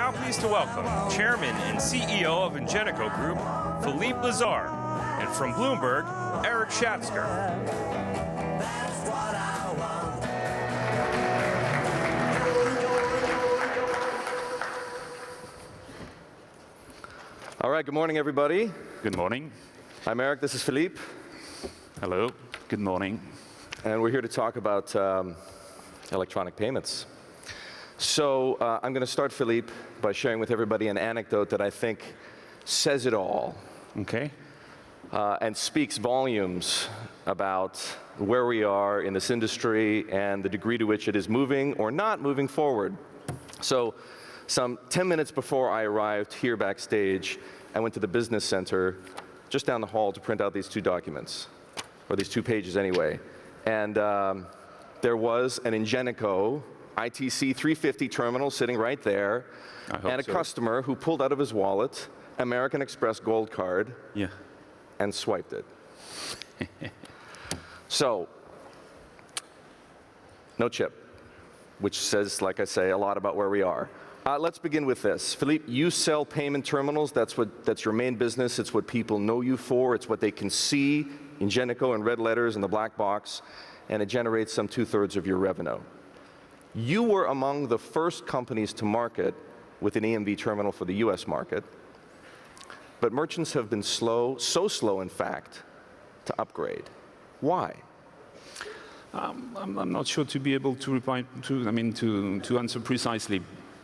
now pleased to welcome Chairman and CEO of Ingenico Group, Philippe Lazare, and from Bloomberg, Erik Schatzker. All right, good morning, everybody. Good morning. I'm Erik, this is Philippe. Hello, good morning. And we're here to talk about electronic payments. So I'm going to start, Philippe, by sharing with everybody an anecdote that I think says it all. Okay. And speaks volumes about where we are in this industry and the degree to which it is moving or not moving forward. So some 10 minutes before I arrived here backstage, I went to the business center just down the hall to print out these two documents, or these 2 pages anyway. And there was an Ingenico ITC 350 terminal sitting right there, and a customer who pulled out of his wallet American Express Gold card and swiped it. So, no chip, which says, like I say, a lot about where we are. Let's begin with this. Philippe, you sell payment terminals. That's your main business. It's what people know you for. It's what they can see, Ingenico in red letters in the black box, and it generates some 2/3 of your revenue. You were among the first companies to market with an EMV terminal for the US market, but merchants have been slow, so slow in fact, to upgrade. Why? I'm not sure to be able to reply to answer precisely.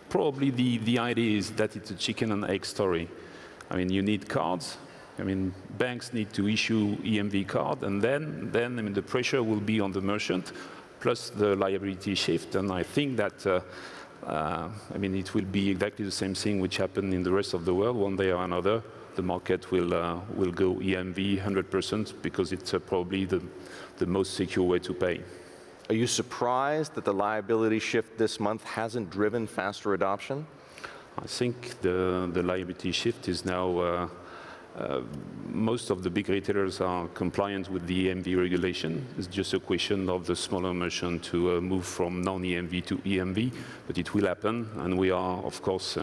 Probably the idea is that it's a chicken and egg story. I mean, you need cards. I mean, banks need to issue EMV card, and then the pressure will be on the merchant, plus the liability shift. And I think that it will be exactly the same thing which happened in the rest of the world. One day or another, the market will go EMV 100% because it's probably the most secure way to pay. Are you surprised that the liability shift this month hasn't driven faster adoption? I think the liability shift is now, most of the big retailers are compliant with the EMV regulation. It's just a question of the smaller merchant to move from non-EMV to EMV, but it will happen, and we are, of course,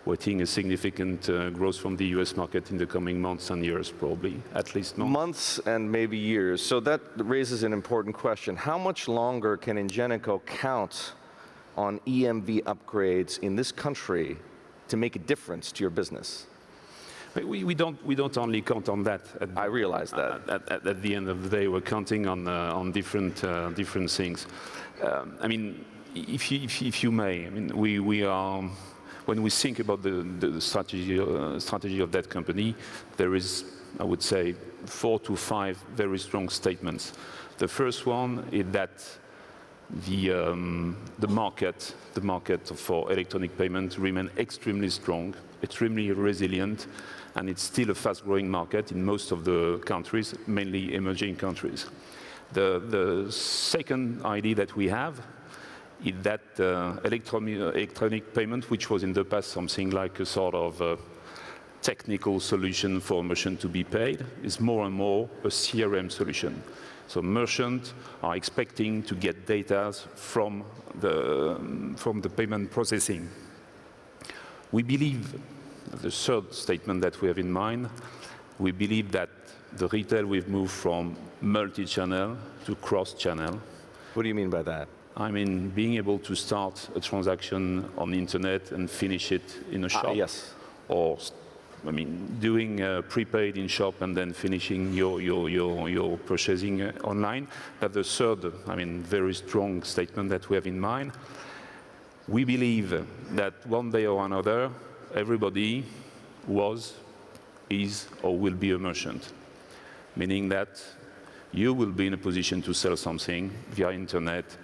waiting a significant growth from the US market in the coming months and years, probably, at least months. Months and maybe years. So that raises an important question. How much longer can Ingenico count on EMV upgrades in this country to make a difference to your business? We don't only count on that. I realize that. At the end of the day, we're counting on different things. I mean, if you may, I mean, we are. When we think about the strategy of that company, there is, I would say, 4 to 5 very strong statements. The first one is that the market for electronic payments remain extremely strong, extremely resilient, and it's still a fast-growing market in most of the countries, mainly emerging countries. The second idea that we have is that electronic payment, which was in the past something like a sort of technical solution for a merchant to be paid, is more and more a CRM solution. So merchants are expecting to get data from the payment processing. We believe, the third statement that we have in mind, we believe that the retail will move from multi-channel to cross-channel. What do you mean by that? I mean, being able to start a transaction on the internet and finish it in a shop. Yes. Or, I mean, doing prepaid in shop and then finishing your purchasing online. That's the third, very strong statement that we have in mind. We believe that one day or another, everybody was, is, or will be a merchant. Meaning that you will be in a position to sell something via internet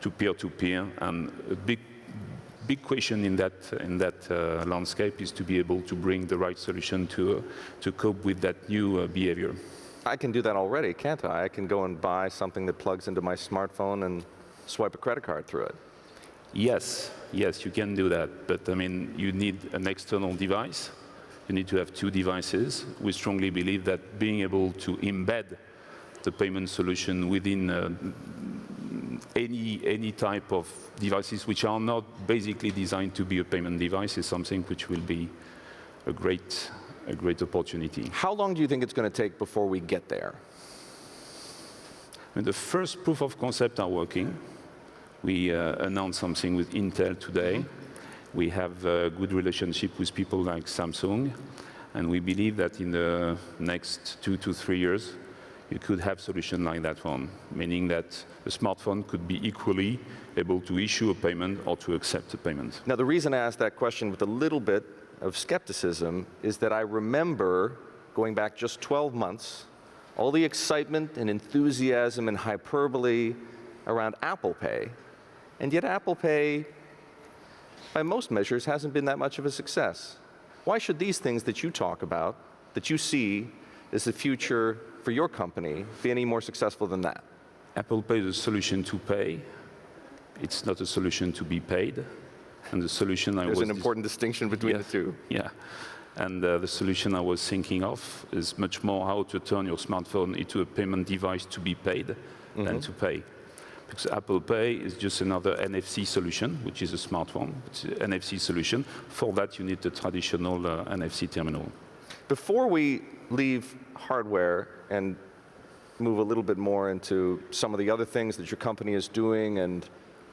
to peer-to-peer, and a big question in that landscape is to be able to bring the right solution to cope with that new behavior. I can do that already, can't I? I can go and buy something that plugs into my smartphone and swipe a credit card through it. Yes, you can do that, but you need an external device. You need to have 2 devices. We strongly believe that being able to embed the payment solution within any type of devices which are not basically designed to be a payment device is something which will be a great opportunity. How long do you think it's going to take before we get there? When the first proof of concept are working, we announced something with Intel today. We have a good relationship with people like Samsung, and we believe that in the next 2 to 3 years, you could have solution like that one, meaning that a smartphone could be equally able to issue a payment or to accept a payment. Now, the reason I asked that question with a little bit of skepticism is that I remember, going back just 12 months, all the excitement and enthusiasm and hyperbole around Apple Pay, and yet Apple Pay, by most measures, hasn't been that much of a success. Why should these things that you talk about, that you see as the future for your company, be any more successful than that? Apple Pay is a solution to pay. It's not a solution to be paid. And the solution There's an important distinction between the two. Yeah. And the solution I was thinking of is much more how to turn your smartphone into a payment device to be paid than to pay. Because Apple Pay is just another NFC solution, which is a smartphone. It's an NFC solution. For that, you need the traditional NFC terminal. Before we leave hardware and move a little bit more into some of the other things that your company is doing and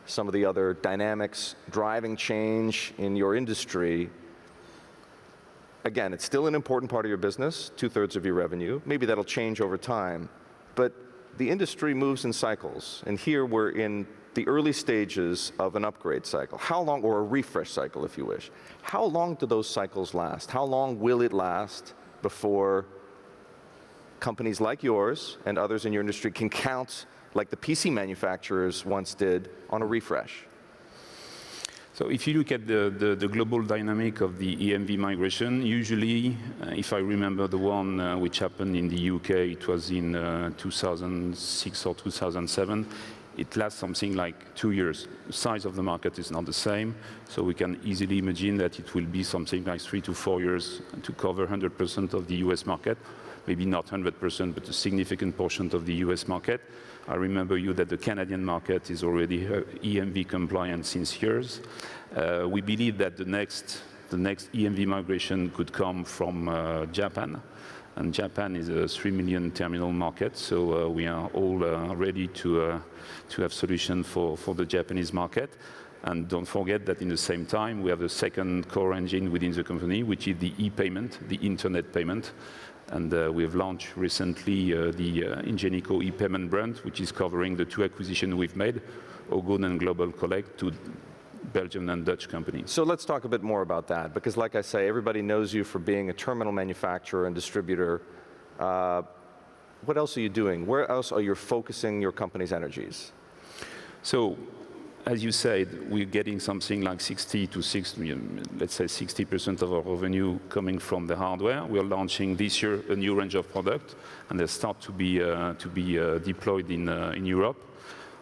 some of the other dynamics driving change in your industry, again, it's still an important part of your business, 2/3 of your revenue. Maybe that'll change over time. But the industry moves in cycles, and here we're in the early stages of an upgrade cycle. How long, or a refresh cycle, if you wish. How long do those cycles last? How long will it last before companies like yours and others in your industry can count, like the PC manufacturers once did, on a refresh? So if you look at the global dynamic of the EMV migration, usually, if I remember the one which happened in the UK, it was in 2006 or 2007, it lasts something like 2 years. The size of the market is not the same, so we can easily imagine that it will be something like 3 to 4 years to cover 100% of the US market. Maybe not 100%, but a significant portion of the US market. I remember you that the Canadian market is already EMV compliant since years. We believe that the next EMV migration could come from Japan. And Japan is a 3 million terminal market, so we are all ready to have solution for the Japanese market. And don't forget that in the same time, we have a second core engine within the company, which is the e-payment, the internet payment. And we have launched recently the Ingenico e-payment brand, which is covering the 2 acquisitions we've made, Ogun and Global Collect, 2 Belgian and Dutch companies. So let's talk a bit more about that, because like I say, everybody knows you for being a terminal manufacturer and distributor. What else are you doing? Where else are you focusing your company's energies? So, as you said, we're getting something like 60% of our revenue coming from the hardware. We are launching this year a new range of products, and they start to be deployed in Europe.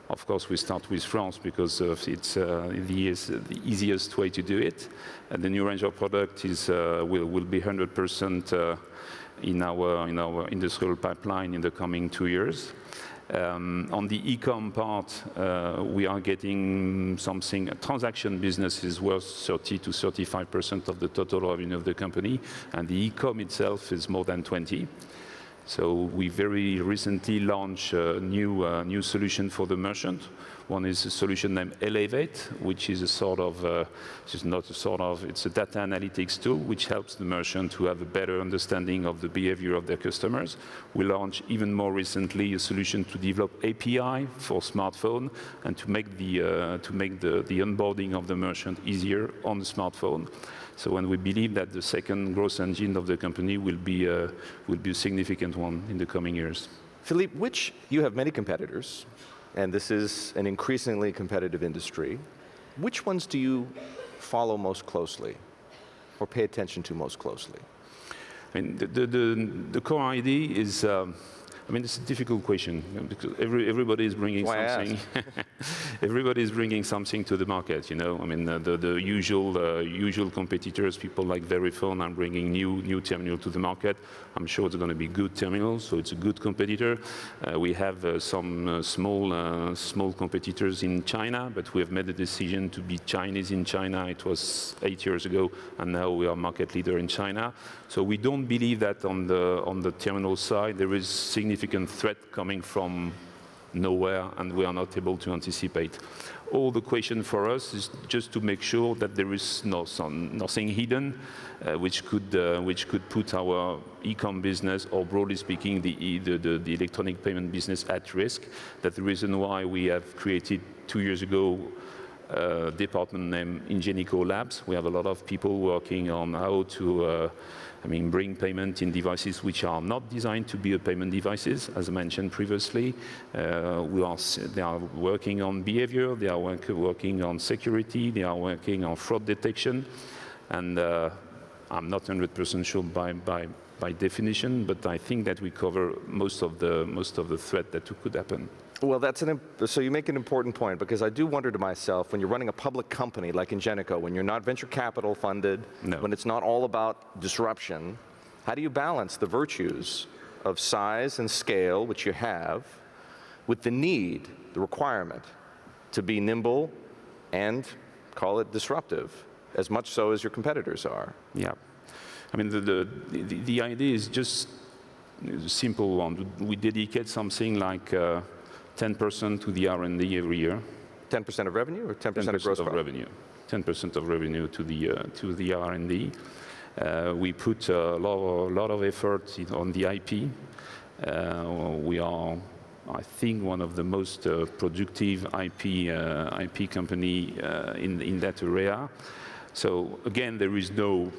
Of course, we start with France because it's the easiest way to do it. And the new range of product will be 100% in our industrial pipeline in the coming 2 years. On the e-com part, we are getting something. Transaction business is worth 30% to 35% of the total revenue of the company, and the e-com itself is more than 20%. So we very recently launched a new solution for the merchant. One is a solution named Elevate, which is it's a data analytics tool which helps the merchant to have a better understanding of the behavior of their customers. We launched even more recently a solution to develop API for smartphone and to make the onboarding of the merchant easier on the smartphone. So when we believe that the second growth engine of the company will be a significant one in the coming years. Philippe, you have many competitors, and this is an increasingly competitive industry. Which ones do you follow most closely or pay attention to most closely? I mean, the core idea is I mean, it's a difficult question because everybody is bringing something. Everybody is bringing something to the market. You know, I mean, the usual competitors, people like Verifone, are bringing new terminal to the market. I'm sure it's going to be good terminals, so it's a good competitor. We have some small competitors in China, but we have made the decision to be Chinese in China. It was 8 years ago, and now we are market leader in China. So we don't believe that on the terminal side there is significant threat coming from nowhere, and we are not able to anticipate. All the question for us is just to make sure that there is nothing hidden, which could put our e-com business, or broadly speaking, the electronic payment business at risk. That's the reason why we have created 2 years ago a department named Ingenico Labs. We have a lot of people working on how to bring payment in devices which are not designed to be a payment devices, as I mentioned previously. They are working on behavior, they are working on security, they are working on fraud detection, and I'm not 100% sure by definition, but I think that we cover most of the threat that could happen. Well, so you make an important point, because I do wonder to myself, when you're running a public company like Ingenico, when you're not venture capital funded, when it's not all about disruption, how do you balance the virtues of size and scale, which you have, with the need, the requirement, to be nimble and call it disruptive, as much so as your competitors are? Yeah. I mean, the idea is just a simple one. We dedicate something like 10% to the R&D every year. 10% of revenue or 10% of gross profit? Revenue. 10% of revenue to the R&D. We put a lot of effort on the IP. We are, I think, one of the most productive IP company in that area. So again, there is no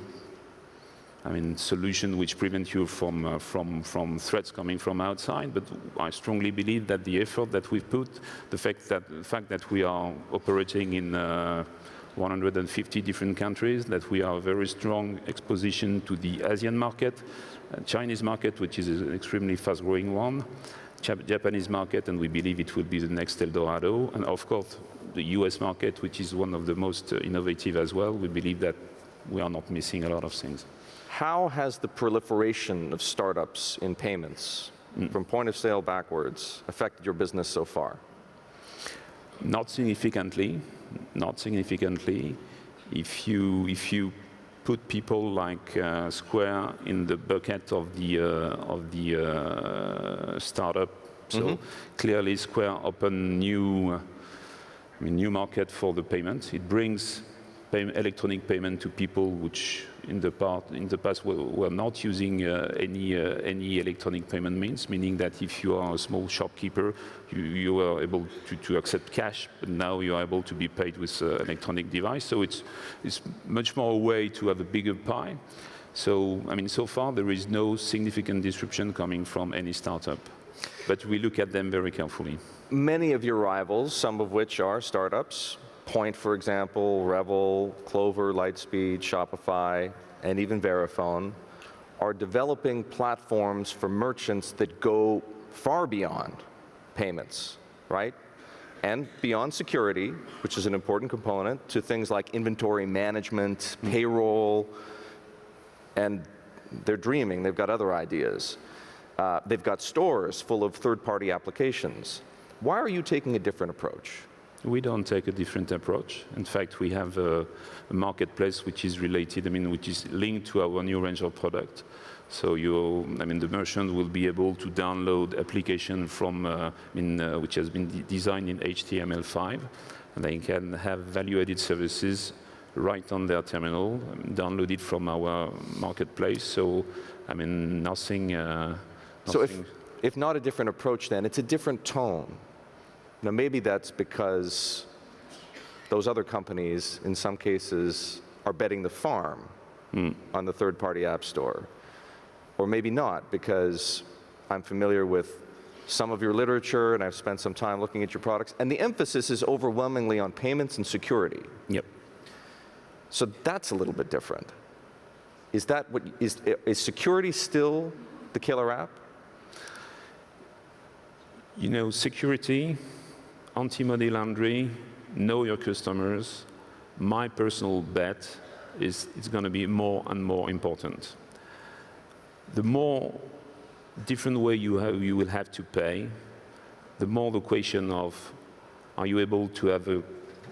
solution which prevents you from threats coming from outside. But I strongly believe that the effort that we've put, the fact that we are operating in 150 different countries, that we are a very strong exposition to the Asian market, Chinese market, which is an extremely fast-growing one, Japanese market, and we believe it will be the next Eldorado, and of course the US market, which is one of the most innovative as well. We believe that we are not missing a lot of things. How has the proliferation of startups in payments, from point of sale backwards, affected your business so far? Not significantly. Not significantly. If you put people like Square in the bucket of the startup, so clearly Square opened new market for the payment. It brings electronic payment to people which in the past were not using any electronic payment means, meaning that if you are a small shopkeeper, you are able to accept cash, but now you are able to be paid with an electronic device. So it's much more a way to have a bigger pie. So so far there is no significant disruption coming from any startup, but we look at them very carefully. Many of your rivals, some of which are startups, Point, for example, Revel, Clover, Lightspeed, Shopify, and even Verifone, are developing platforms for merchants that go far beyond payments, right? And beyond security, which is an important component, to things like inventory management, payroll, and they're dreaming, they've got other ideas. They've got stores full of third-party applications. Why are you taking a different approach? We don't take a different approach. In fact, we have a marketplace which is related, which is linked to our new range of product. So the merchant will be able to download application from, which has been designed in HTML5, and they can have value-added services right on their terminal, downloaded from our marketplace. So, nothing. So if not a different approach, then it's a different tone. Now, maybe that's because those other companies, in some cases, are betting the farm on the third-party app store. Or maybe not, because I'm familiar with some of your literature, and I've spent some time looking at your products, and the emphasis is overwhelmingly on payments and security. Yep. So that's a little bit different. Is security still the killer app? You know, security, anti-money laundering, know your customers. My personal bet is it's going to be more and more important. The more different way you will have to pay, the more the question of are you able to have a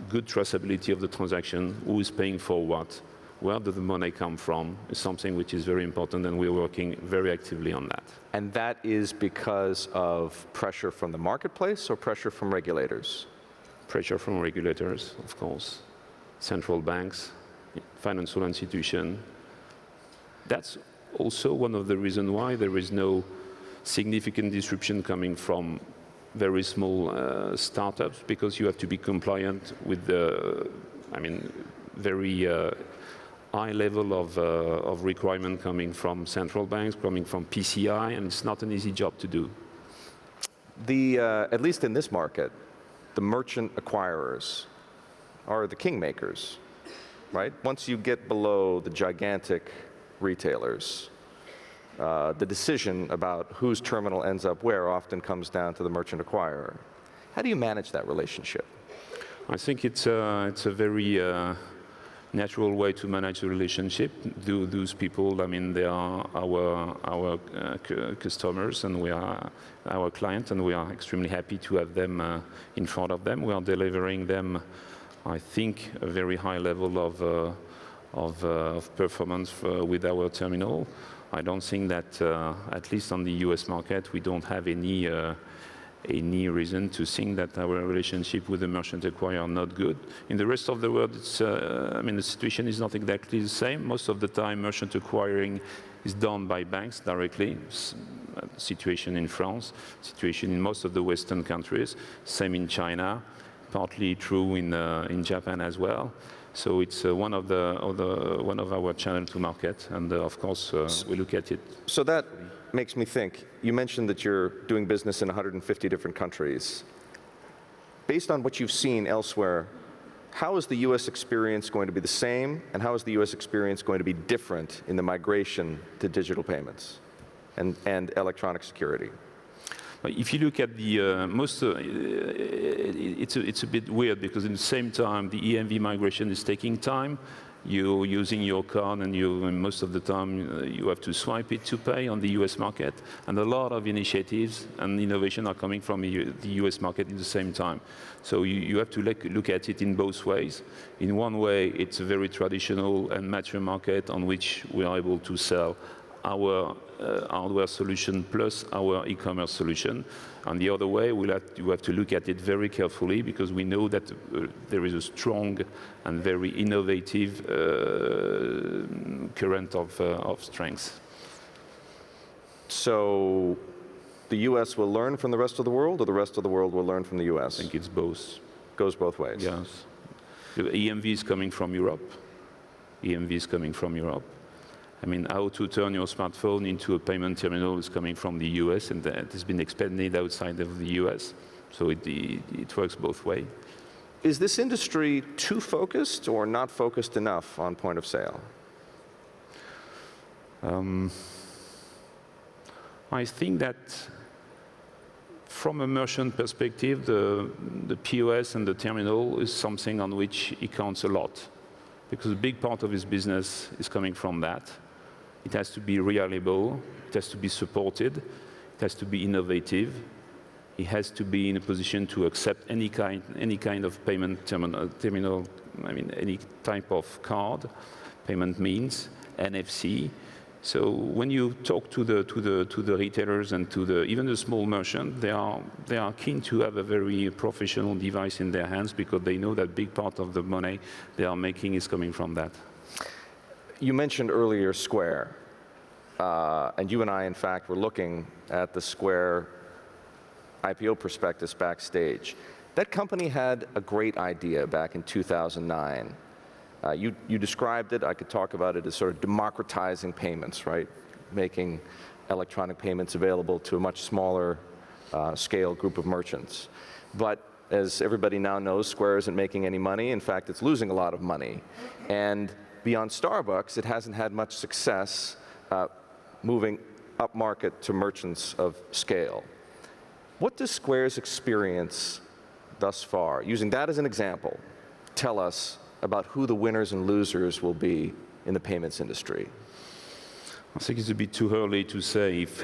good traceability of the transaction, who is paying for what, where does the money come from, is something which is very important, and we're working very actively on that. And that is because of pressure from the marketplace or pressure from regulators? Pressure from regulators, of course, central banks, financial institutions. That's also one of the reasons why there is no significant disruption coming from very small startups, because you have to be compliant with the, very high level of requirement coming from central banks, coming from PCI, and it's not an easy job to do. At least in this market, the merchant acquirers are the kingmakers, right? Once you get below the gigantic retailers, the decision about whose terminal ends up where often comes down to the merchant acquirer. How do you manage that relationship? I think it's a very natural way to manage the relationship. Those people, they are our customers, and we are our clients, and we are extremely happy to have them in front of them. We are delivering them, I think, a very high level of performance with our terminal. I don't think that, at least on the US market, we don't have any reason to think that our relationship with the merchant acquirer are not good. In the rest of the world, it's, the situation is not exactly the same. Most of the time, merchant acquiring is done by banks directly. Situation in France, situation in most of the Western countries, same in China, partly true in Japan as well. So it's one of our channels to market, and of course we look at it. So that makes me think. You mentioned that you're doing business in 150 different countries. Based on what you've seen elsewhere, how is the U.S. experience going to be the same, and how is the U.S. experience going to be different in the migration to digital payments and electronic security? If you look at the it's a bit weird, because at the same time the EMV migration is taking time. You're using your card, and most of the time you have to swipe it to pay on the US market. And a lot of initiatives and innovation are coming from the US market at the same time. So you have to look at it in both ways. In one way, it's a very traditional and mature market on which we are able to sell our hardware solution plus our e-commerce solution. On the other way, you have to look at it very carefully, because we know that there is a strong and very innovative current of strength. So the US will learn from the rest of the world, or the rest of the world will learn from the US? I think it's both. Goes both ways. Yes. The EMV is coming from Europe. EMV is coming from Europe. How to turn your smartphone into a payment terminal is coming from the US, and that has been expanded outside of the US. So it works both ways. Is this industry too focused or not focused enough on point of sale? I think that from a merchant perspective, the POS and the terminal is something on which he counts a lot, because a big part of his business is coming from that. It has to be reliable, it has to be supported, it has to be innovative, it has to be in a position to accept any kind of payment terminal, any type of card, payment means, NFC. So when you talk to the retailers and to even the small merchant, they are keen to have a very professional device in their hands, because they know that big part of the money they are making is coming from that. You mentioned earlier Square, and you and I, in fact, were looking at the Square IPO prospectus backstage. That company had a great idea back in 2009. You described it, I could talk about it as sort of democratizing payments, right? Making electronic payments available to a much smaller scale group of merchants. But as everybody now knows, Square isn't making any money. In fact, it's losing a lot of money. And beyond Starbucks, it hasn't had much success moving upmarket to merchants of scale. What does Square's experience thus far, using that as an example, tell us about who the winners and losers will be in the payments industry? I think it's a bit too early to say if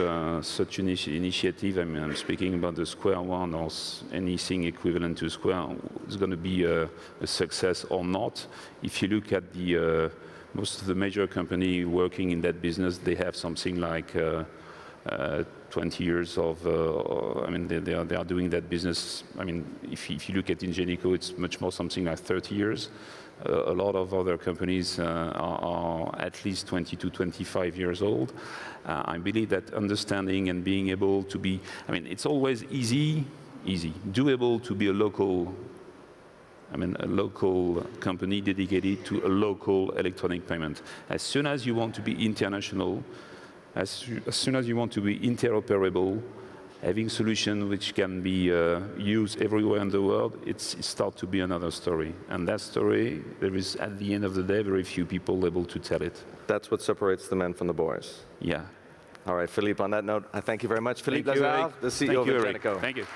such an initiative, I mean, I'm speaking about the Square one or anything equivalent to Square, is going to be a success or not. If you look at the most of the major companies working in that business, they have something like 20 years of, I mean, they are doing that business. I mean, if you look at Ingenico, it's much more something like 30 years. A lot of other companies are at least 20 to 25 years old. I believe that understanding and being able to be, I mean, it's always doable to be a local company dedicated to a local electronic payment. As soon as you want to be international, as soon as you want to be interoperable, having solutions which can be used everywhere in the world, it starts to be another story. And that story, there is, at the end of the day, very few people able to tell it. That's what separates the men from the boys. Yeah. All right, Philippe, on that note, I thank you very much. Philippe Lazare, the CEO of Ingenico. Thank you.